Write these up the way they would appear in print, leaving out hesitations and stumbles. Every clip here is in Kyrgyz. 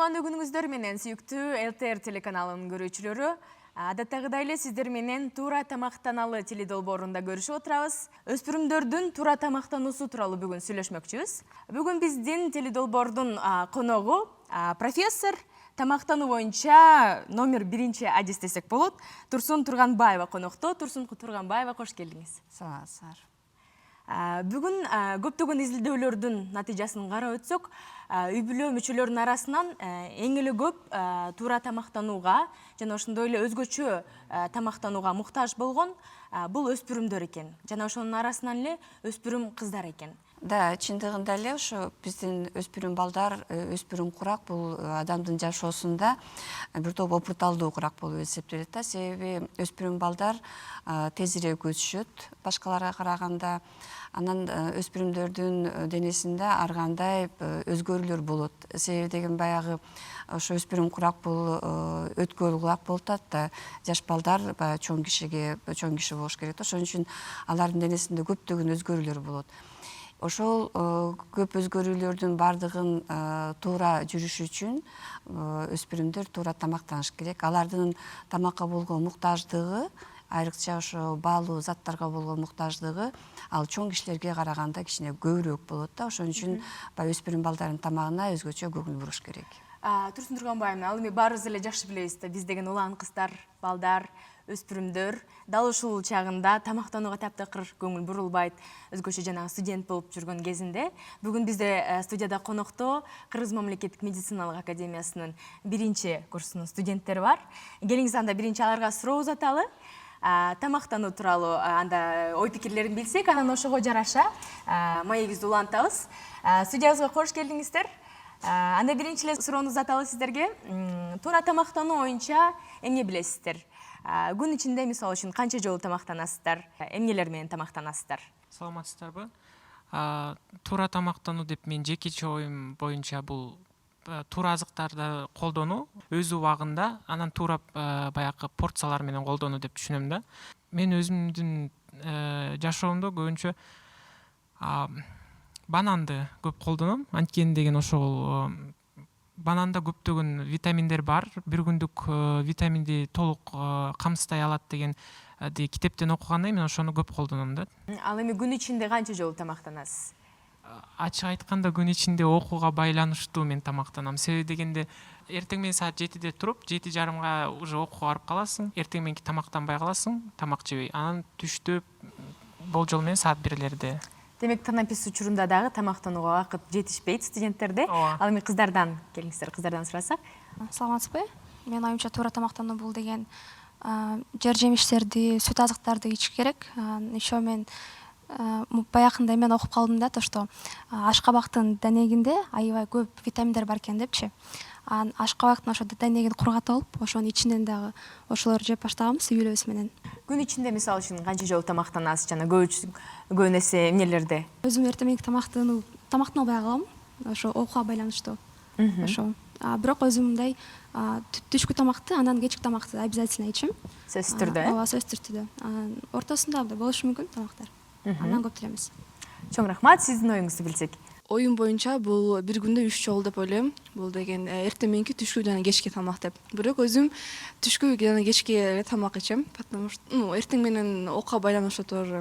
Кутмандуу күнүңүздөр менен сүйүктүү ЛТР телеканалынын көрүүчүлөрү. Адаттагыдай эле сиздер менен туура тамактаналы теледолбоорунда көрүшүп отурабыз. Өспүрүмдөрдүн туура тамактануусу тууралуу бүгүн сүйлөшмөкчүбүз. Бүгүн биздин теледолбоордун коногу профессор, тамактануу боюнча номер 1 адис десек болот. Турсун Турганбаева конокто. Турсун Турганбаева, кош келдиңиз. Саламатсыздар. Бүгүн көптөгөн изилдөөлөрдүн натыйжасын карап өтсөк, үй бүлө мүчөлөрүнүн арасынан эң эле көп туура тамактанууга жана ошондой эле өзгөчө тамактанууга муктаж болгон бул өспүрүмдөр экен. Жана ошонун арасынан эле өспүрүм кыздар экен. Да, чындыгында эле ошо биздин өспүрүм балдар, өспүрүм курак бул адамдын жашоосунда бир топ опурталдуу курак болуп эсептелет да. Себеби өспүрүм балдар тезирээк өсүшөт башкаларга караганда. Анан өспүрүмдөрдүн денесинде ар кандай өзгөрүүлөр болот. Себеби деген баягы ошо өспүрүм курак бул өткөл курак болуп атат да. Жаш балдар чоң киши болуш керек. Ошон үчүн алардын денесинде көптөгөн өзгөрүүлөр болот. Ошол көп өзгөрүүлөрдүн бардыгын туура жүрүш үчүн өспүрүмдөр туура тамактаныш керек. Алардын тамакка болгон муктаждыгы, айрыкча ошо баалуу заттарга болгон муктаждыгы ал чоң кишилерге караганда кичине көбүрөөк болот да. Ошон үчүн өспүрүм балдардын тамагына өзгөчө көңүл буруш керек. Турсун Турганбаевна, ал эми баарыбыз эле жакшы билебиз да, биз деген улан кыздар, балдар, өспүрүмдөр дал ушул чагында тамактанууга таптакыр көңүл бурулбайт. Өзгөчө жанагы студент болуп жүргөн кезинде. Бүгүн бизде студияда конокто Кыргыз мамлекеттик медициналык академиясынын 1-курсунун студенттери бар. Келиңиз анда биринчи аларга суроо узаталы. Тамактануу тууралуу анда ой пикирлерин билсек, анан ошого жараша маегибизди улантабыз. Студиябызга кош келдиңиздер. Анда биринчи эле суроону узаталы сиздерге. Туура тамактануу боюнча эмне билесиздер? Күн ичинде мисалы үчүн канча жолу тамактанасыздар? Эмнелер менен тамактанасыздар? Саламатсыздарбы? Туура тамактануу деп мен жекече оюм боюнча бул туура азыктарды колдонуу өз убагында, анан туура баягы порциялар менен колдонуу деп түшүнөм да. Мен өзүмдүн жашоомдо көбүнчө бананды көп колдоном. Анткени деген ошол бананда көптөгөн витаминдер бар. Бир күндүк витаминди толук камсыздай алат деген китептен окугандай мен ошону көп колдоном да. Ал эми күн ичинде канча жолу тамактанасыз? Ачык айтканда күн ичинде окууга байланыштуу мен тамактанам. Себеби дегенде эртең менен саат 7-де туруп, 7:30 уже окууга барып каласың. Эртең мененки тамактанбай каласың, тамак жебей. Анан түштө болжол менен саат 1-лерде. Демек, танапис учурунда дагы тамактанууга вакыт жетишпейт студенттерде. Ал эми кыздардан келиңиздер, кыздардан сурасак. Саламатсызбы? Мен оюмча туура тамактануу бул деген жер жемиштерди, сүт азыктарды ич керек. Еще мен баякында мен окуп калдым да, то что ашкабактын денегинде аябай көп витаминдер бар экен депчи. Ашкабактын ошо денегин кургатып алып, ошонун ичинен дагы ошолор жеп баштаганбыз үй бүлөбүз менен. Күн ичинде мисалы үчүн канча жолу тамактанасыз жана көбүн эсе эмнелерде? Өзүм эртең мененки тамактанбай калам, ошо окууга байланыштуу. Ошо. Бирок өзүм мындай түшкү тамакты, анан кечки тамакты обязательно ичем. Сөзсүз түрдө, Ооба, сөзсүз түрдө. Ортосунда болушу мүмкүн тамактар. Анан көп телемиз. Чоң рахмат, сиздин оюңузду билсек. Оюм боюнча бул бир күндө 3 жолу деп ойлойм. Бул деген эртең мененки, түшкү жана кечки тамак деп. Бирок өзүм түшкү жана кечки тамак ичем, потому что эртең менен окууга байланыштуу тоже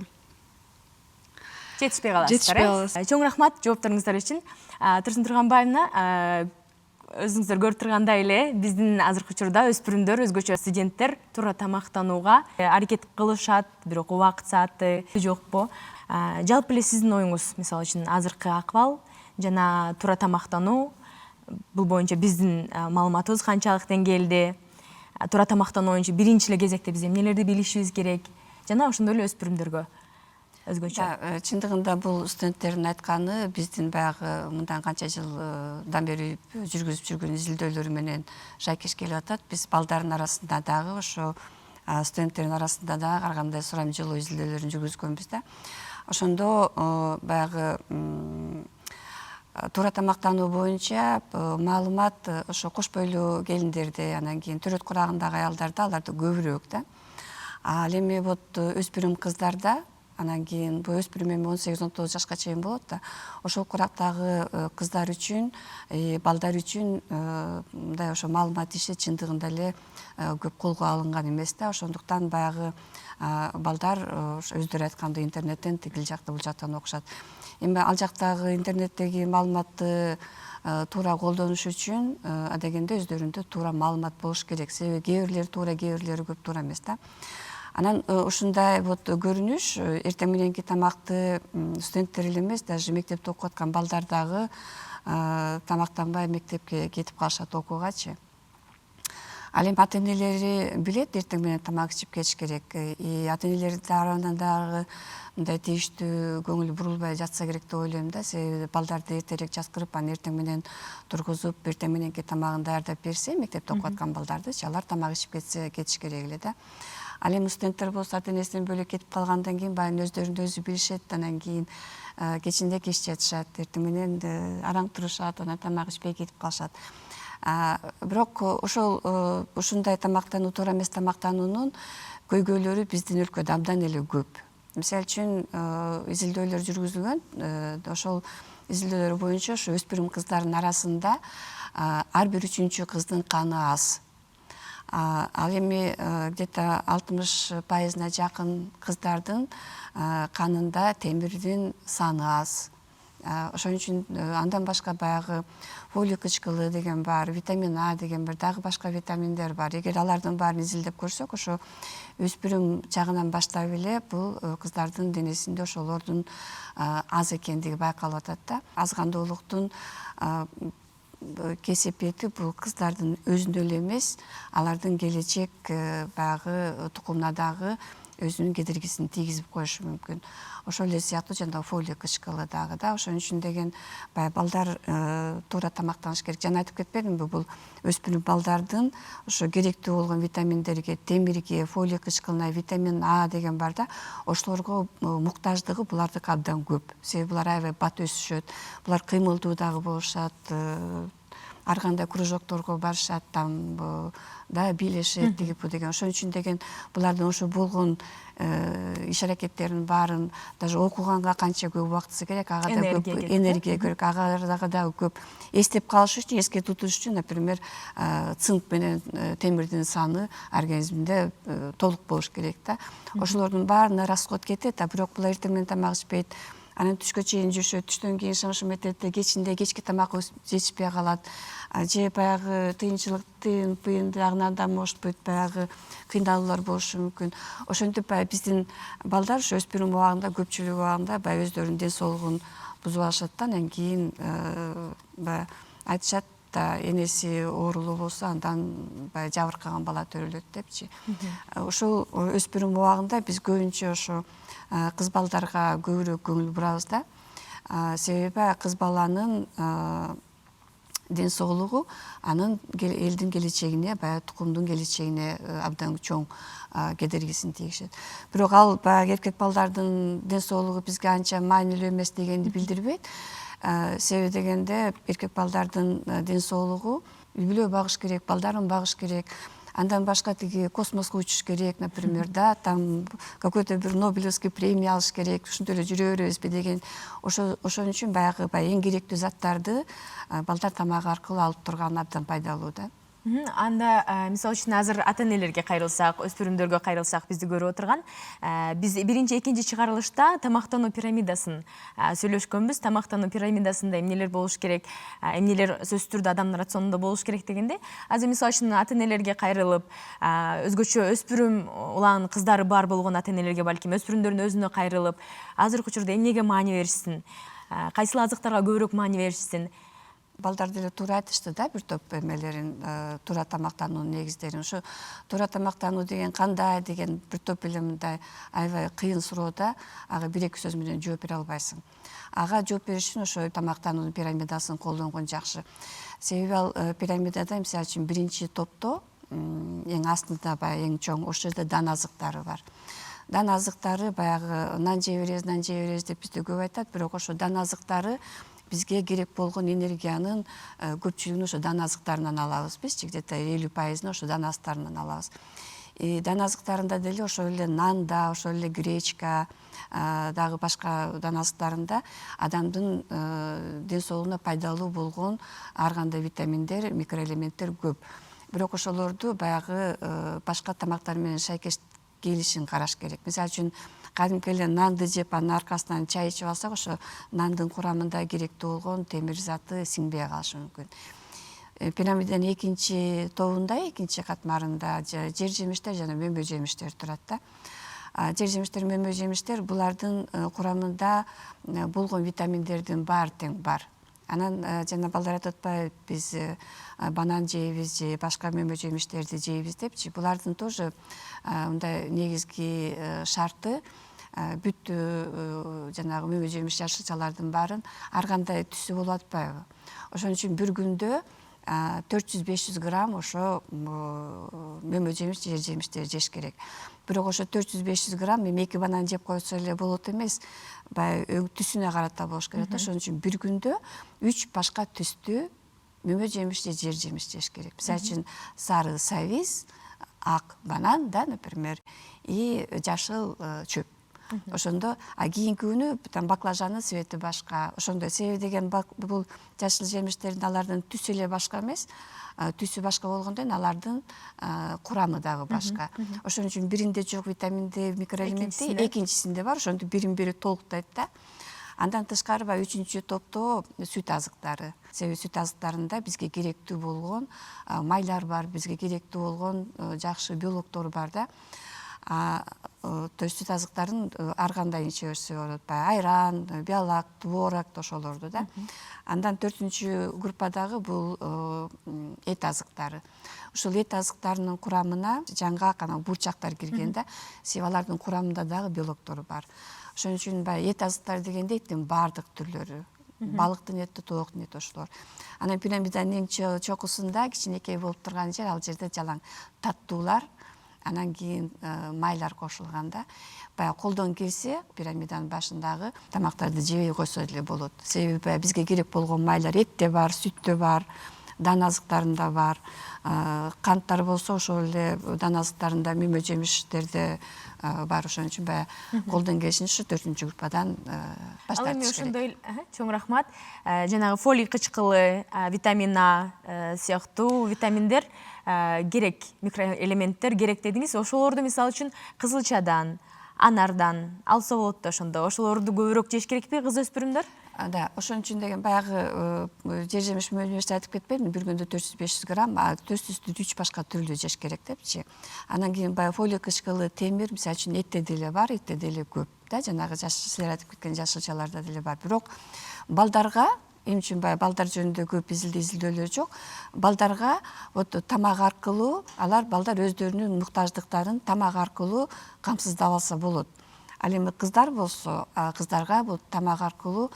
Жетишпей каласыздар. Чоң рахмат жоопторуңуздар үчүн. Турсун Турганбаевна, өзүңүздөр көрүп тургандай эле биздин азыркы учурда өспүрүмдөр, өзгөчө студенттер туура тамактанууга аракет кылышат, бирок убакыт сааты жокпу? Жалпы эле сиздин оюңуз, мисалы үчүн азыркы акыбал жана туура тамактануу бул боюнча биздин маалыматыбыз канчалык деңгээлде? Туура тамактануу боюнча биринчи эле кезекте биз эмнелерди билишибиз керек? Жана ошондой эле өспүрүмдөргө өзгөчө. Чындыгында бул студенттердин айтканы биздин баягы мындан канча жылдан бери жүргүзүп жүргөн изилдөөлөр менен жайкеш келип атат. Биз балдардын арасында дагы ошо студенттердин арасында дагы ар кандай сурам жылуу изилдөөлөрүн жүргүзгөнбүз да. Ошондо баягы туура тамактануу боюнча маалымат ошо кош бойлуу келиндерде, анан кийин төрөт курагындагы аялдарда аларда көбүрөөк да. Ал эми вот өспүрүм кыздарда анан кийин бул өспүрүм эми 18-19 жашка чейин болот да. Ошол курактагы кыздар үчүн, балдар үчүн мындай ошо маалымат иши чындыгында эле көп колго алынган эмес да. Ошондуктан баягы балдар өздөрү айткандай интернеттен тигил жакта бул жактан окушат. Эми ал жактагы интернеттеги маалыматты туура колдонуш үчүн адегенде өздөрүндө туура маалымат болуш керек. Себеби кээ бирлери туура, кээ бирлери көп туура эмес да. Анан ушундай вот көрүнүш эртең мененки тамакты студенттер эле эмес, даже мектепте окуп аткан балдар дагы тамактанбай мектепке кетип калышат окуугачы. Ал эми ата-энелери билет эртең менен тамак ичип кетиш керек. Ата-энелердин тарабынан дагы мындай тийиштүү көңүл бурулбай жатса керек деп ойлойм да. Себеби балдарды эртерээк жаткырып, анан эртең менен тургузуп, эртең мененки тамагын даярдап берсе, мектепте окуп аткан балдардычы, алар тамак ичип кетиш керек эле да. Ал эми студенттер болсо ата-энесинен бөлөк кетип калгандан кийин баягы өздөрүндө өзү билишет, анан кийин кечинде кеч жатышат, эртең менен араң турушат, анан тамак ичпей кетип калышат. Бирок ушундай тамактануу, туура эмес тамактануунун көйгөйлөрү биздин өлкөдө абдан эле көп. Мисалы үчүн изилдөөлөр жүргүзүлгөн, ошол изилдөөлөр боюнча ошо өспүрүм кыздардын арасында ар бир 3-чү кыздын каны аз. Ал эми где-то 60% жакын кыздардын канында темирдин саны аз. Ошон үчүн андан башка баягы фолий кычкылы деген бар, витамин А деген бар, дагы башка витаминдер бар. Эгер алардын баарын изилдеп көрсөк, ошо өспүрүм чагынан баштап эле бул кыздардын денесинде ошолордун аз экендиги байкалып атат да. Аз кандуулуктун кесепети бул кыздардын өзүндө эле эмес, алардын келечек баягы тукумуна дагы өзүнүн кедергисин тийгизип коюшу мүмкүн. Ошол эле сыяктуу жана фолий кычкылы дагы да. Ошон үчүн деген балдар туура тамактаныш керек. Жана айтып кетпедимби, бул өспүрүм балдардын ошо керектүү болгон витаминдерге, темирге, фолий кычкылына, витамин А деген бар да, ошолорго муктаждыгы булардыкы абдан көп. Себеби булар аябай бат өсүшөт, булар кыймылдуу дагы болушат, ар кандай кружокторго барышат, там да бийлешет деген. Ошон үчүн деген булардын ошо болгон иш аракеттеринин баарын даже окуганга канча көп убактысы керек, ага да көп энергия керек, ага дагы көп эстеп калыш үчүн, эске тутуш үчүн, например, цинк менен темирдин саны организмде толук болуш керек да. Ошолордун баарына расход кетет, бирок булар эртең менен тамак ичпейт. Анан түшкө чейин жүрүшөт, түштөн кийин шыңшым этет, кечинде кечки тамак жетишпей калат. Же баягы тыйын жагынан да может быть баягы кыйналуулар болушу мүмкүн. Ошентип баягы биздин балдар ошо өспүрүм убагында, көпчүлүк убагында баягы өздөрүнүн ден соолугун бузуп алышат да, анан кийин баягы айтышат да, энеси оорулуу болсо андан баягы жабыркаган бала төрөлөт депчи. Ошол өспүрүм убагында биз көбүнчө ошо кыз балдарга көбүрөөк көңүл бурабыз да. Себеби кыз баланын ден соолугу анын элдин келечегине, баягы тукумдун келечегине абдан чоң кедергисин тийгизет. Бирок ал баягы эркек балдардын ден соолугу бизге анча маанилүү эмес дегенди билдирбейт. Себеби дегенде эркек балдардын ден соолугу үй бүлө багыш керек, балдарын багыш керек. Андан башка тиги космоско учуш керек, например, да, там какой-то бир Нобелевский премия алыш керек, ушинтип эле жүрө беребизби деген. Ошон үчүн баягы эң керектүү заттарды балдар тамагы аркылуу алып турган абдан пайдалуу да. Анда мисалы үчүн азыр ата-энелерге кайрылсак, өспүрүмдөргө кайрылсак, бизди көрүп отурган, биз биринчи, экинчи чыгарылышта тамактануу пирамидасын сүйлөшкөнбүз. Тамактануу пирамидасында эмнелер болуш керек, эмнелер сөзсүз түрдө адамдын рационунда болуш керек дегенде, азыр мисалы үчүн ата-энелерге кайрылып, өзгөчө өспүрүм улан кыздары бар болгон ата-энелерге, балким өспүрүмдөрдүн өзүнө кайрылып, азыркы учурда эмнеге маани беришсин, кайсыл азыктарга көбүрөөк маани беришсин? Балдар деле туура айтышты да, бир топ эмелерин, туура тамактануунун негиздерин. Ушу туура тамактануу деген кандай деген бир топ эле мындай аябай кыйын суроо да, ага 1-2 сөз менен жооп бере албайсың. Ага жооп бериш үчүн ошо тамактануунун пирамидасын колдонгон жакшы. Себеби ал пирамидада, мисалы үчүн, биринчи топто эң астында баягы эң чоң ошол жерде дан азыктары бар. Дан азыктары баягы нан жей беребиз деп бизде көп айтат, бирок ошо дан азыктары бизге керек болгон энергиянын көпчүлүгүн ошо дан азыктарынан алабыз бизчи, где-то 50% ошо дан азыктарынан алабыз. дан азыктарында деле ошол эле нанда, ошол эле гречка, дагы башка дан азыктарында адамдын ден соолугуна пайдалуу болгон ар кандай витаминдер, микроэлементтер көп. Бирок ошолорду баягы башка тамактар менен шайкеш келишин караш керек. Мисалы үчүн кадимки эле нанды жеп, анын аркасынан чай ичип алсак, ошо нандын курамында керектүү болгон темир заты сиңбей калышы мүмкүн. Пирамиданын экинчи тобунда, экинчи катмарында жер жемиштер жана мөмө жемиштер турат да. Жер жемиштер, мөмө жемиштер булардын курамында болгон витаминдердин баары тең бар. Анан жана балдар айтып атпайбы, биз банан жейбиз же башка мөмө жемиштерди жейбиз депчи. Булардын тоже мындай негизги шарты бүт жанагы мөмө жемиш жашылчалардын баарын ар кандай түсү болуп атпайбы. Ошон үчүн бир күндө 400-500 грамм ошо мөмө жемиш, жер жемиштер жеш керек. Бирок ошо 400-500 грамм эми 2 банан жеп койсо эле болот эмес. Баягы түсүнө карата болуш керек. Ошон үчүн бир күндө 3 башка түстүү мөмө жемиш же жер жемиш жеш керек. Мисалы үчүн сары савиз, ак банан да, например, и жашыл чөп. Ошондо кийинки күнү баклажаны цвети башка. Ошондой себеби деген бул жашыл жемиштердин алардын түсү эле башка эмес, түсү башка болгондон алардын курамы дагы башка. Ошон үчүн биринде жок витаминди, микроэлементи экинчисинде бар, ошондо бирин бири толуктайт да. Андан тышкары үчүнчү топто сүт азыктары. Себеби сүт азыктарында бизге керектүү болгон майлар бар, бизге керектүү болгон жакшы белоктор бар да. То есть сүт азыктарын ар кандай ичебиз болот. Айран, биалак, творог ошолорду да. Андан 4-чү группадагы бул эт азыктары. Ушул эт азыктарынын курамына жаңгак, бурчактар кирген да. Себеби алардын курамында дагы белоктор бар. Ошон үчүн эт азыктар дегенде эттин баардык түрлөрү. Балыктын эти, тооктун эти ошолор. Анан пирамиданын эң чокусунда кичинекей болуп турган жер, ал жерде жалаң таттуулар, анан кийин майлар кошулган да. Баягы колдон келсе, пирамиданын башындагы тамактарды жебей койсо деле болот. Себеби бизге керек болгон майлар этте бар, сүттө бар, дан азыктарында бар. Канттар болсо ошол эле дан азыктарында, мөмө жемиштерде бар. Ошон үчүн колдон келишинче ушу 4-чү группадан баштап Ал эми кетиш керек. ошондой чоң рахмат. Жанагы фолий кычкылы, витамин А сыяктуу витаминдер керек, микроэлементтер керек дедиңиз. Ошолорду мисалы үчүн кызылчадан, анардан алса болот да ошондо. Ошолорду көбүрөөк жеш керекпи кыз өспүрүмдөр? Да, ошон үчүн деген баягы жер жемиш мөөнөсү айтып кетпедимби? Бир күндө 400-500 грамм, төстүстү 3 башка түрлүү жеш керек депчи. Анан кийин баягы фолий кычкылы темир, мисалы үчүн этте деле бар, этте деле көп да, жанагы силер айтып кеткен жашылчаларда деле бар. Бирок балдарга, эми үчүн балдар жөнүндө көп изилдөөлөр жок. Балдарга тамак аркылуу, балдар өздөрүнүн муктаждыктарын тамак аркылуу камсыздап алса болот. Ал эми кыздар болсо, кыздарга бул тамак аркылуу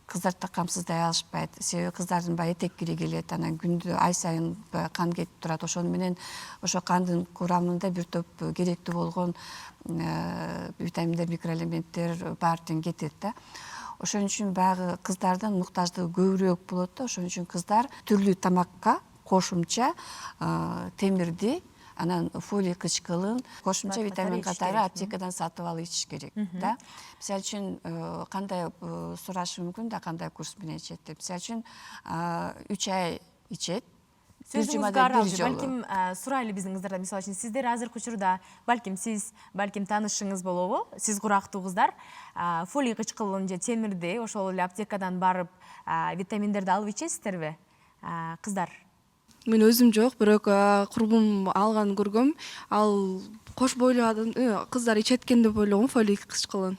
кыздар да камсыздай алышпайт. Себеби кыздардын этек кири келет, анан күндө ай сайын кан кетип турат. Ошону менен ошо кандын курамында бир топ керектүү болгон витаминдер, микроэлементтер баары тең кетет да. Ошон үчүн баягы кыздардын муктаждыгы көбүрөөк болот да. Ошон үчүн кыздар түрлүү тамакка кошумча темирди, анан фолий кычкылын кошумча витамин катары аптекадан сатып алып ичиш керек да. Мисалы үчүн кандай сурашы мүмкүн да, кандай курс менен ичет деп. Мисалы үчүн 3 ай ичет. Сөзүңүзгө аралжы, балким сурайлы биздин кыздардан, мисалы үчүн сиздер азыркы учурда, балким сиз, балким таанышыңыз болобу, сиз курактуу кыздар, фолий кычкылын же темирди ошол эле аптекадан барып витаминдерди алып ичесиздерби, кыздар? Мен өзүм жок, бирок курбум алганын көргөм. Ал кош бойлуу кыздар ичет экен деп ойлогом фолий кычкылын.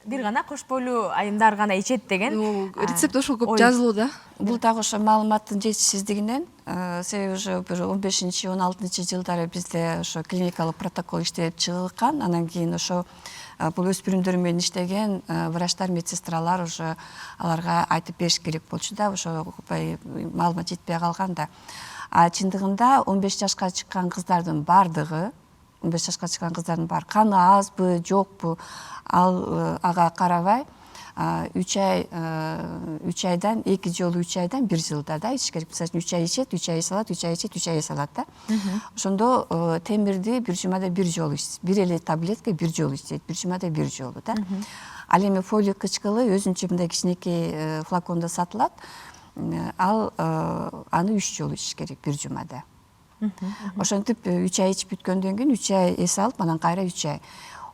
Бир гана кош бойлуу айымдар гана ичет деген. Рецепт ошол көп жазылуу да. Бул дагы ошо маалыматтын жетишсиздигинен, себеби ошо бир 15-16 жылдары бизде ошо клиникалык протокол иштелип чыгылган. Анан кийин ошо бул өспүрүмдөр менен иштеген врачтар, медсестралар ошо аларга айтып бериш керек болчу да, ошо маалымат жетпей калган да. Чындыгында 15 жашка чыккан кыздардын баардыгы, 15 жашка чыккан кыздардын баары каны азбы, жокпу, ага карабай үч айдан 2 жолу 3 айдан 1 жылда да ичиш керек. Мисалы үчүн 3 ай ичет, 3 ай салат, 3 ай ичет, 3 ай салат да. Ошондо темирди бир жумада 1 жолу ичет. Бир эле таблетка 1 жолу ичет, бир жумада 1 жолу да. Ал эми фолий кычкылы өзүнчө мындай кичинекей флакондо сатылат. Ал аны 3 жолу ичиш керек бир жумада. Ошентип 3 ай ичип бүткөндөн кийин 3 ай эс алып, анан кайра 3 ай.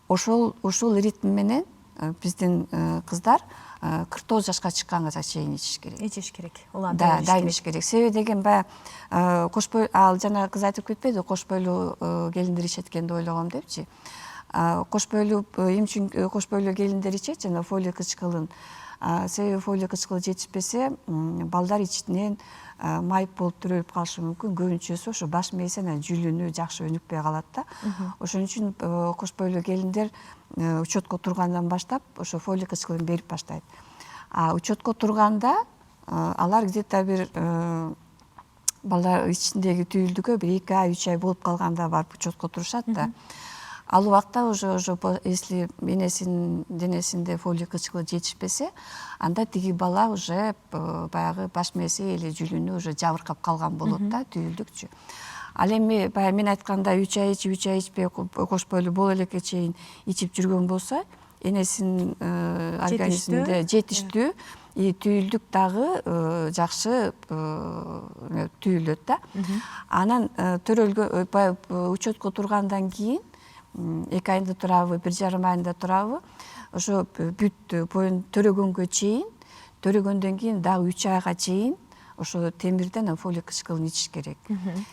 Ошол ритм менен биздин кыздар 49 жашка чыкканга чейин ичиш керек. Ичиш керек. Улан Да, дайым ичиш керек. Себеби деген кош бойлуу, ал жана кыз айтып кетпейди, кош бойлуу келиндер ичет экен деп ойлогом депчи. Кош бойлуу эмне үчүн кош бойлуу келиндер ичет жана фолий кычкылын. Себеби фолий кычкылы жетишпесе, балдар ичинен майып болуп төрөлүп калышы мүмкүн. Көбүнчөсү ошо баш мээси анан жүлүнү жакшы өнүкпөй калат да. Ошон үчүн кош бойлуу келиндер учетко тургандан баштап ошо фолий кычкылын берип баштайт. Учетко турганда алар где-то бир балдар ичиндеги түйүлдүккө бир 2 ай, 3 ай болуп калганда барып учетко турушат да. Ал убакта уже если энесинин денесинде фолий кычкылы жетишпесе, анда тиги бала уже баягы баш мээси эле жүлүнү уже жабыркап калган болот да, түйүлдүкчү. Ал эми баягы мен айтканда 3 ай ичип, 3 ай ичпей кош бойлуу боло элекке чейин ичип жүргөн болсо, энесинин организминде жетиштүү түйүлдүк дагы жакшы түйүлөт да. Анан төрөлгө учетко тургандан кийин 2 айында турабы, 1,5 айында турабы, ошо бүт боюн төрөгөнгө чейин, төрөгөндөн кийин дагы 3 айга чейин ошо темирден фолий кычкылын ичиш керек.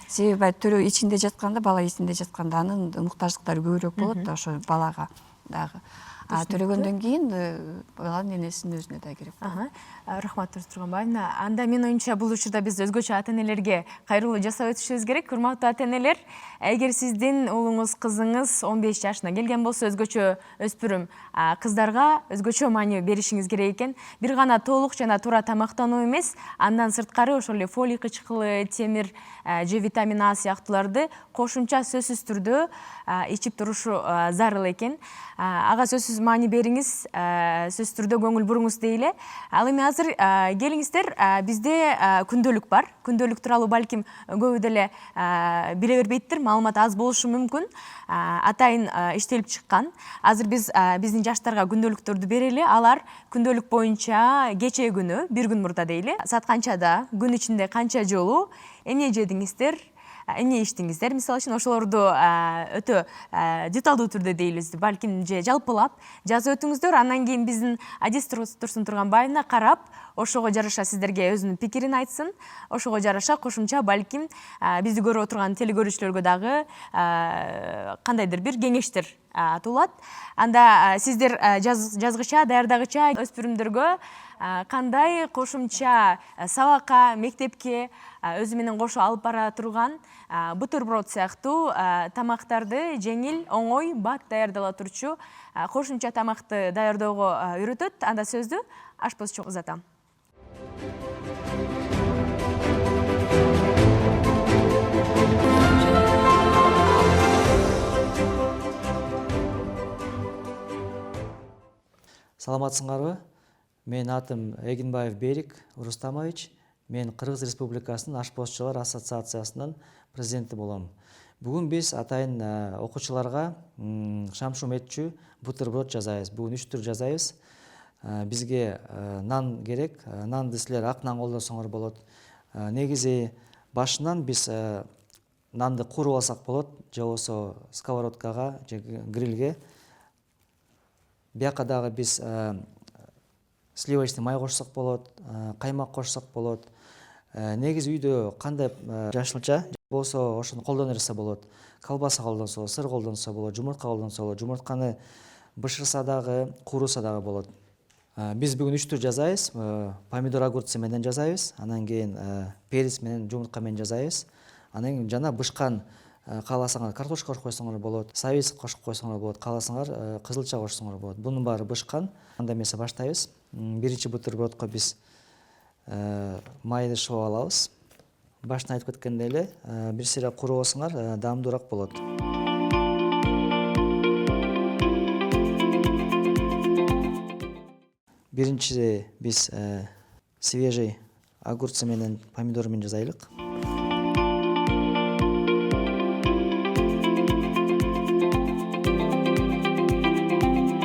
Себеби төрө ичинде жатканда, бала ичинде жатканда анын муктаждыктары көбүрөөк болот да ошо балага дагы. Төрөгөндөн кийин баланын энесинин өзүнө да керек. Рахмат Турсунбаевна. Анда мен оюмча бул учурда биз өзгөчө ата-энелерге кайрылуу жасап өтүшүбүз керек. Урматтуу ата-энелер, эгер сиздин уулуңуз, кызыңыз 15 жашына келген болсо, өзгөчө өспүрүм кыздарга өзгөчө маани беришиңиз керек экен. Бир гана толук жана туура тамактануу эмес, андан сырткары ошол эле фолий кычкылы, темир же витамин А сыяктууларды кошумча сөзсүз түрдө ичип турушу зарыл экен. Ага сөзсүз маани бериңиз, сөзсүз түрдө көңүл буруңуз дейле. Ал эми азыр келиңиздер, бизде күндөлүк бар. Күндөлүк тууралуу балким көбү деле биле бербейттир, маалымат аз болушу мүмкүн. Атайын иштелип чыккан. Азыр биздин жаштарга күндөлүктөрдү берели. Алар күндөлүк боюнча кечээ күнү, бир күн мурда дейли, саат канчада, күн ичинде канча жолу эмне жедиңиздер, эмне иштиңиздер, мисалы үчүн ошолорду өтө деталдуу түрдө дейбиз, балким же жалпылап жазып өтүңүздөр. Андан кийин биздин Адис Турсунбаевна карап, ошого жараша сиздерге өзүнүн пикирин айтсын. Ошого жараша кошумча балким бизди көрүп отурган телекөрүүчүлөргө дагы кандайдыр бир кеңештер туулат. Анда сиздер жазгыча, даярдагыча өспүрүмдөргө кандай кошумча сабакка, мектепке өзү менен кошо алып бара турган бутерброд сыяктуу тамактарды жеңил, оңой, бат даярдала турчу кошумча тамакты даярдоого үйрөтөт. Анда сөздү ашпозчуга узатам. Саламатсыңарбы? Мен атым Эгинбаев Берик Рустамович. Мен Кыргыз Республикасынын ашпозчулар ассоциациясынын президенти болом. Бүгүн биз атайын окуучуларга шамшу метчү бутерброд жасайбыз. Бүгүн 3 түр жасайбыз. Бизге нан керек. Нанды силер ак нан колдонсоңор болот. Негизи башынан биз нанды кууруп алсак болот, же болбосо сковородкага же грилге. Бияка дагы биз сливочный май кошсок болот, каймак кошсок болот. Негизи үйдө кандай жашылча болсо ошону колдоно берсе болот. Колбаса колдонсо, сыр колдонсо болот, жумуртка колдонсо болот. Жумуртканы бышырса дагы, кууруса дагы болот. Биз бүгүн 3 түр жасайбыз. Помидор огурцы менен жасайбыз. Анан кийин перец менен, жумуртка менен жасайбыз. Анан кийин жана бышкан кааласаңар картошка кошуп койсоңор болот, сабиз кошуп койсоңор болот, кааласаңар кызылча кошсоңор болот. Бунун баары бышкан. Анда эмесе баштайбыз. Биринчи бутербродко биз майды шоо алабыз. Башта айтып кеткендей эле, бир сыйра кууруп алсаңар даамдуураак болот. биринчи биз свежий огурцы менен помидор менен жасайлык.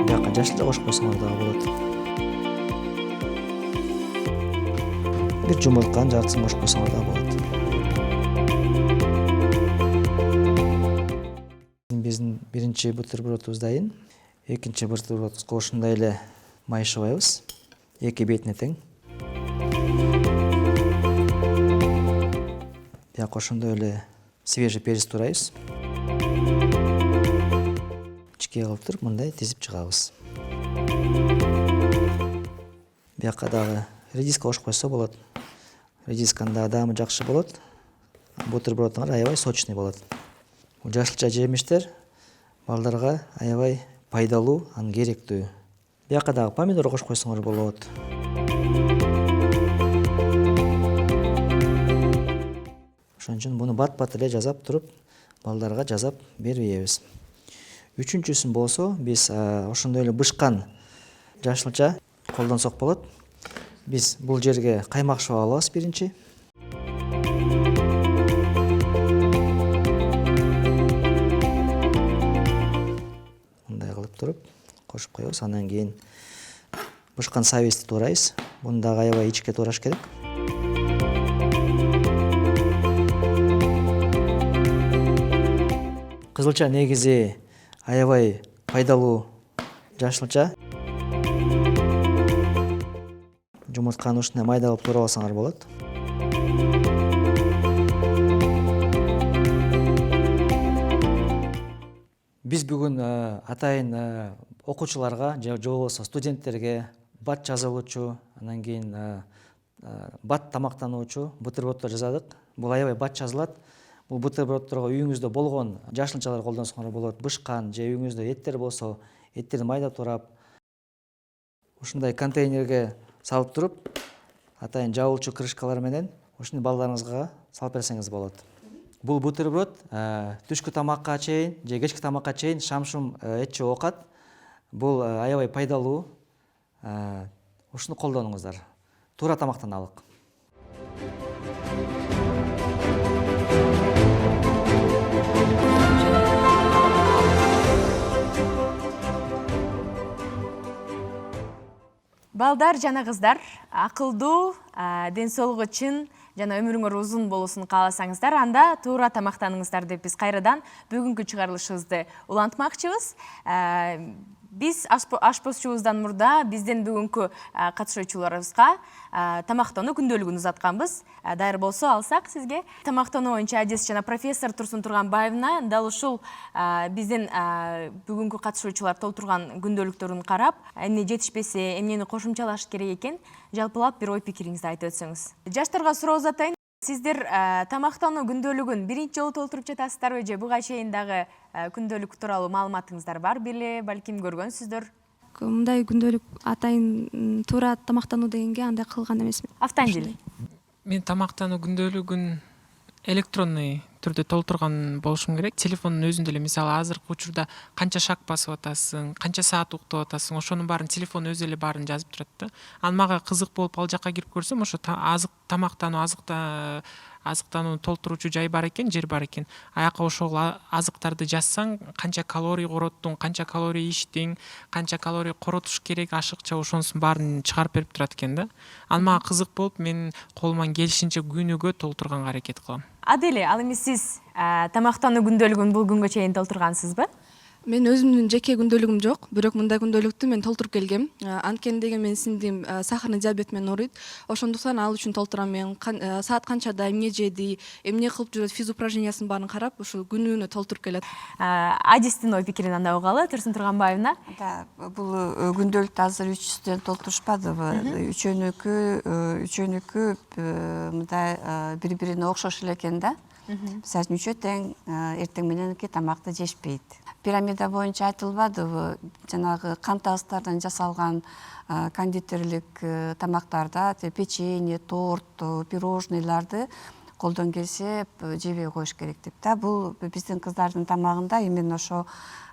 Бияка жашыл кошуп койсоңор дагы болот. Бир жумуртканын жартысын кошуп койсоңор дагы болот. Биздин биринчи бутербродубуз дайын. Экинчи бутербродубузга ушундай эле май шыбайбыз. Эки бетине тең. Бияка ошондой эле свежий перец турайбыз. Ичке кылып туруп мындай тизип чыгабыз. Бияка дагы редиска кошуп койсо болот. Редисканын дагы даамы жакшы болот. Бутербродуңар аябай сочный болот. Бул жашылча жемиштер балдарга аябай пайдалуу, анын керектүү. Бияка дагы помидор кошуп койсоңор болот. Ошон үчүн муну бат-бат эле жасап туруп, балдарга жасап бербейбиз. Үчүнчүсүн болсо, биз ошондой эле бышкан жашылча колдонсок болот. Биз бул жерге каймак шыбап алабыз биринчи. Мындай кылып туруп кошуп коебуз. Андан кийин бышкан сабизди туурайбыз. Муну дагы аябай ичке туураш керек. Кызылча негизи аябай пайдалуу жашылча. Жумуртканы ушундай майда кылып туурап алсаңар болот. Биз бүгүн атайын окуучуларга же болбосо студенттерге бат жазылуучу, андан кийин бат тамактануучу бутерброддор жасадык. Бул аябай бат жазылат. Бул бутерброддорго үйүңүздө болгон жашылчалар колдонсоңор болот. Бышкан же үйүңүздө эттер болсо, эттерди майда туурап ушундай контейнерге салып туруп, атайын жабуучу крышкалар менен ушуну балдарыңызга салып берсеңиз болот. Бул бутерброд түшкү тамакка чейин же кечки тамакка чейин шам-шум этче оокат. Бул аябай пайдалуу. Ушуну колдонуңуздар. Туура тамактаналык. Балдар жана кыздар, акылдуу, ден соолугу үчүн жана өмүрүңөр узун болуусун кааласаңыздар, анда туура тамактаныңыздар деп биз кайрадан бүгүнкү чыгарылышыбызды улантмакчыбыз. Биз ашпозчубуздан мурда биздин бүгүнкү катышуучуларыбызга тамактануу күндөлүгүн узатканбыз. Дайыр болсо алсак сизге. Тамактануу боюнча адис жана профессор Турсун Турганбаевна дал ушул биздин бүгүнкү катышуучулар толтурган күндөлүктөрүн карап, эмне жетишпесе, эмнени кошумчалаш керек экен, жалпылап бир ой пикириңизди айтып өтсөңүз. Жаштарга суроо узатайын. Сиздер тамактануу күндөлүгүн биринчи жолу толтуруп жатасыздарбы же буга чейин дагы күндөлүк тууралуу маалыматыңыздар бар беле, балким көргөнсүздөр? Мындай күндөлүк атайын туура тамактануу дегенге андай кылган эмесмин. Автандил. Мен тамактануу күндөлүгүн электронный түрдө толтурган болушум керек. Телефондун өзүндө эле, мисалы, азыркы учурда канча шаг басып атасың, канча саат уктап атасың, ошонун баарын телефон өзү эле баарын жазып турат да. Анан мага кызык болуп ал жакка кирип көрсөм, ошо азыктануу толтуруучу жай бар экен, жер бар экен. Аяка ошол азыктарды жазсаң, канча калорий короттуң, канча калорий ичтиң, канча калорий коротуш керек, ашыкча ошонусун баарын чыгарып берип турат экен да. Анан мага кызык болуп, мен колуман келишинче күнүгө толтурганга аракет кылам. Аделе, ал эми сиз тамактануу күндөлүгүн бул күнгө чейин толтургансызбы? Мен өзүмдүн жеке күндөлүгүм жок, бирок мындай күндөлүктү мен толтуруп келгем. Анткени деген менин сиңдим сахарный диабет менен ооруйт. Ошондуктан ал үчүн толтурам. Мен саат канчада эмне жеди, эмне кылып жүрөт, физ упражнениясын баарын карап, ушул күнүнө толтуруп келет. Адистин ой пикирин анда угалы, Турсун Турганбаевна. Да, бул күндөлүктү азыр 3 студент толтурушпадыбы? Үчөөнүкү мындай бири-бирине окшош эле экен да. Мисалы үчүн үчөө тең эртең мененки тамакты жешпейт. Пирамида боюнча айтылбадыбы, жанагы кантастардан жасалган кондитерлик тамактарда печенье, торт, пирожныйларды колдон келсе жебей коюш керек деп да. Бул биздин кыздардын тамагында именно ошо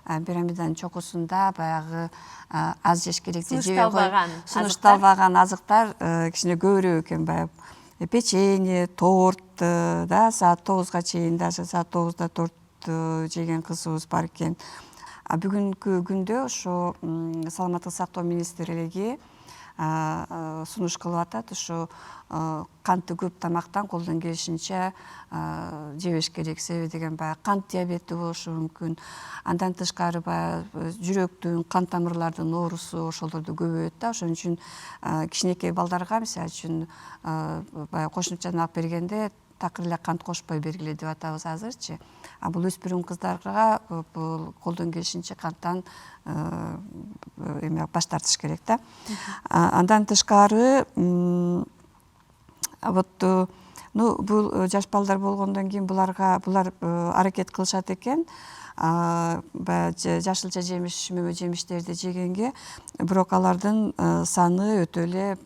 пирамиданын чокусунда баягы аз жеш керек деп сунушталбаган азыктар кичине көбүрөөк экен. Баягы печенье, торт, да, саат 9-га чейин, даже саат 9-да торт жеген кызыбыз бар экен. Бүгүнкү күндө ошо саламаттык сактоо министрлиги сунуш кылып атат. Ошо канты көп тамактан колдон келишинче жебеш керек. Себеби деген баягы кант диабети болушу мүмкүн. Андан тышкары баягы жүрөктүн, кан тамырлардын оорусу ошолорду көбөйөт да. Ошон үчүн кичинекей балдарга, мисалы үчүн, баягы кошумча алып бергенде такыр эле кант кошпой бергиле деп атабыз азырчы. Бул өспүрүм кыздарга бул колдон келишинче канттан баш тартыш керек да. Андан тышкары вот бул жаш балдар болгондон кийин булар аракет кылышат экен. Жашылча жемиш, мөмө жемиштерди жегенге, бирок алардын саны өтө эле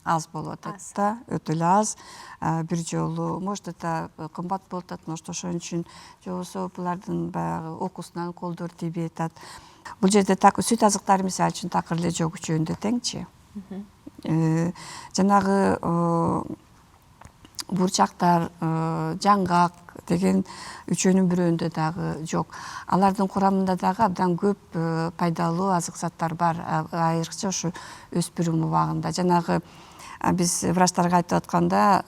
аз болуп атат да, өтө эле аз. Бир жолу, может, это кымбат болуп атат, может, ошон үчүн, же болбосо булардын баягы окуусунан колдор тийбей атат. Бул жерде сүт азыктары мисалы үчүн такыр эле жок үчөөнү теңчи. Жанагы бурчактар, жаңгак деген үчөөнүн бирөөндө дагы жок. Алардын курамында дагы абдан көп пайдалуу азык заттар бар, айрыкча ушу өспүрүм убагында. Жанагы биз врачтарга айтып атканда,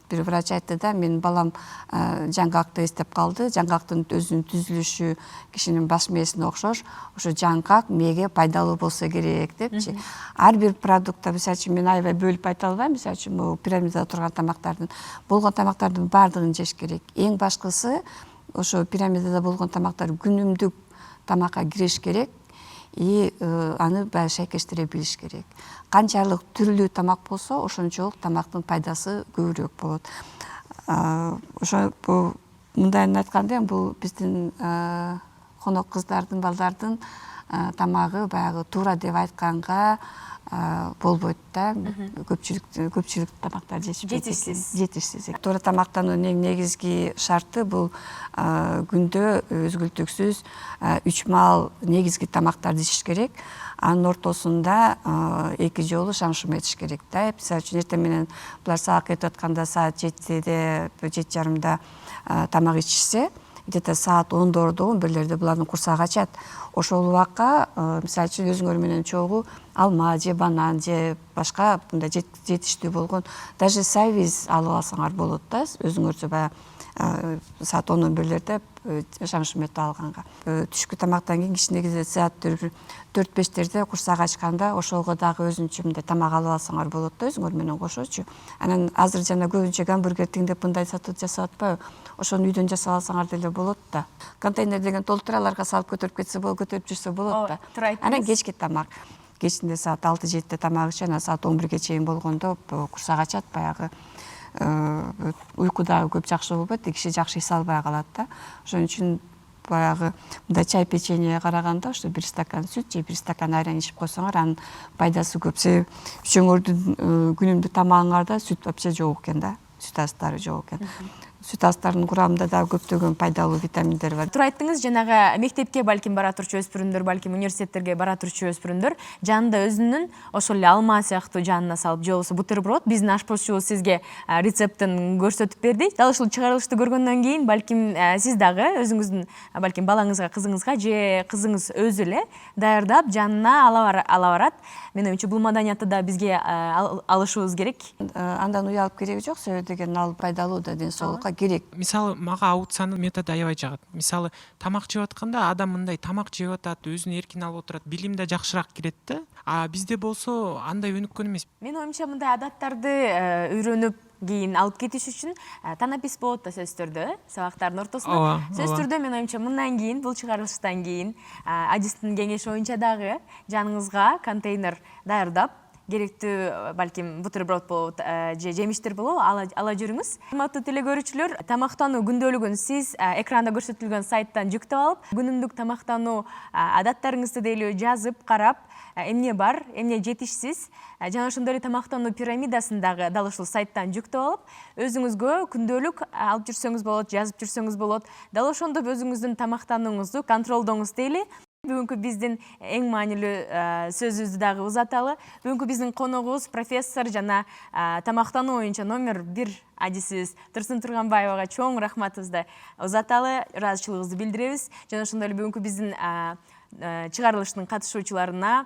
бир врач айтты да, менин балам жаңгакты эстеп калды. Жаңгактын өзүнүн түзүлүшү кишинин баш мээсине окшош. Ошо жаңгак мээге пайдалуу болсо керек депчи. Ар бир продуктта, мисалы үчүн, мен аябай бөлүп айта албайм. Мисалы үчүн, бул пирамидада турган тамактардын баардыгын жеш керек. Эң башкысы ошо пирамидада болгон тамактар күнүмдүк тамакка кириш керек. И аны баягы шайкештире билиш керек. Канчалык түрлүү тамак болсо, ошончолук тамактын пайдасы көбүрөөк болот. Ошо мындайын айтканда, бул биздин конок кыздардын, балдардын тамагы баягы туура деп айтканга болбойт да. Көпчүлүк тамактар жетишсиз. Туура тамактануунун эң негизги шарты бул күндө үзгүлтүксүз 3 маал негизги тамактарды ичиш керек. Анын ортосунда 2 жолу шаң-шум этиш керек да. Мисалы үчүн, эртең менен булар саат кетип атканда саат 7-де, 7:30 тамак ичишсе, где-то саат 10-дордо, 11-лерде булардын курсагы ачат. Ошол убакка, мисалы үчүн, өзүңөр менен чогуу алма же банан же башка мындай жетиштүү болгон даже сайвиз алып алсаңар болот да. Өзүңөрчө баягы саат 10-11-лерде шаң-шум этип алганга. Түшкү тамактан кийин кичинекей саат 4-5-терде курсак ачканда ошого дагы өзүнчө мындай тамак алып алсаңар болот да, өзүңөр менен кошочу. Анан азыр жана көбүнчө гамбургер тиңдеп мындай сатып жасап атпайбы? Ошону үйдөн жасап алсаңар деле болот да. Контейнер деген толтура, аларга салып көтөрүп кетсе болот, көтөрүп жүрсө болот да. Анан кечки тамак. Кечинде саат 6-7-де тамак ичет, анан саат 11-ге чейин болгондо курсак ачат, баягы уйку дагы көп жакшы болбойт, киши жакшы эс албай калат да. Ошон үчүн баягы мындай чай печенье караганда ошо 1 стакан сүт же 1 стакан айран ичип койсоңор, анын пайдасы көп. Себеби үчөөңөрдүн күнүмдүк тамагыңарда сүт вообще жок экен да, сүт азыктары жок экен. Сүт азыктарынын курамында дагы көптөгөн пайдалуу витаминдер бар. Туура айттыңыз, жанагы мектепке балким бара турчу өспүрүмдөр, балким университеттерге бара турчу өспүрүмдөр жанында өзүнүн ошол эле алма сыяктуу жанына салып, же болбосо бутерброд, биздин ашпозчубуз сизге рецептин көрсөтүп берди. Дал ушул чыгарылышты көргөндөн кийин балким сиз дагы өзүңүздүн балким балаңызга, кызыңызга же кызыңыз өзү эле даярдап жанына ала барат. Мен оюмча бул маданиятты да бизге алышыбыз керек. Андан уялып кереги жок, себеби деген ал пайдалуу да, ден соолукка керек. Мисалы, мага аутсанын методу аябай жагат. Мисалы, тамак жеп атканда адам мындай тамак жеп атат, өзүн эркин алып отурат, билим да жакшыраак кирет да. Бизде болсо андай өнүккөн эмес. Мен оюмча мындай адаттарды үйрөнүп кийин алып кетиш үчүн танапис болот да сөзсүз түрдө, сабактардын ортосунда. Сөзсүз түрдө мен оюмча мындан кийин, бул чыгарылыштан кийин адистин кеңеши боюнча дагы жаныңызга контейнер даярдап, керектүү балким бутерброд болот же жемиштер болобу ала жүрүңүз. Урматтуу телекөрүүчүлөр, тамактануу күндөлүгүн сиз экранда көрсөтүлгөн сайттан жүктөп алып, күнүмдүк тамактануу адаттарыңызды деле жазып карап, эмне бар, эмне жетишсиз, жана ошондой эле тамактануу пирамидасын дагы дал ушул сайттан жүктөп алып, өзүңүзгө күндөлүк алып жүрсөңүз болот, жазып жүрсөңүз болот. Дал ошондоп өзүңүздүн тамактанууңузду контролдоңуз дейли. Бүгүнкү биздин эң маанилүү сөзүбүздү дагы узаталы. Бүгүнкү биздин коногубуз профессор жана тамактануу боюнча номер 1 адисибиз Турсун Турганбаевага чоң рахматыбызды узаталы, ыраазычылыгыбызды билдиребиз. Жана ошондой эле бүгүнкү биздин чыгарылыштын катышуучуларына,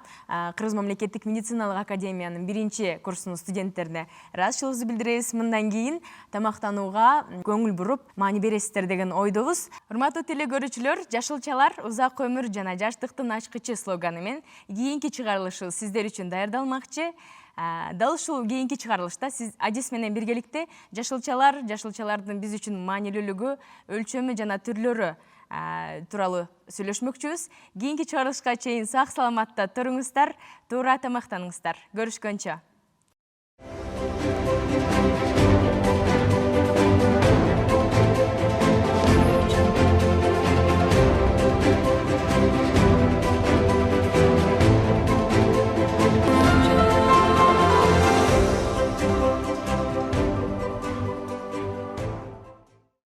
Кыргыз мамлекеттик медициналык академиянын 1-курсунун студенттерине ыраазычылыгыбызды билдиребиз. Мындан кийин тамактанууга көңүл буруп, маани бересиздер деген ойдобуз. Урматтуу телекөрүүчүлөр, жашылчалар узак өмүр жана жаштыктын ачкычы слоганы менен кийинки чыгарылышыбыз сиздер үчүн даярдалмакчы. Дал ушул кийинки чыгарылышта сиз адис менен биргеликте жашылчалардын биз үчүн маанилүүлүгү, өлчөмү жана түрлөрү тууралуу сүйлөшмөкчүбүз. Кийинки чыгарылышка чейин сак саламатта туруңуздар, туура тамактаныңыздар. Көрүшкөнчө.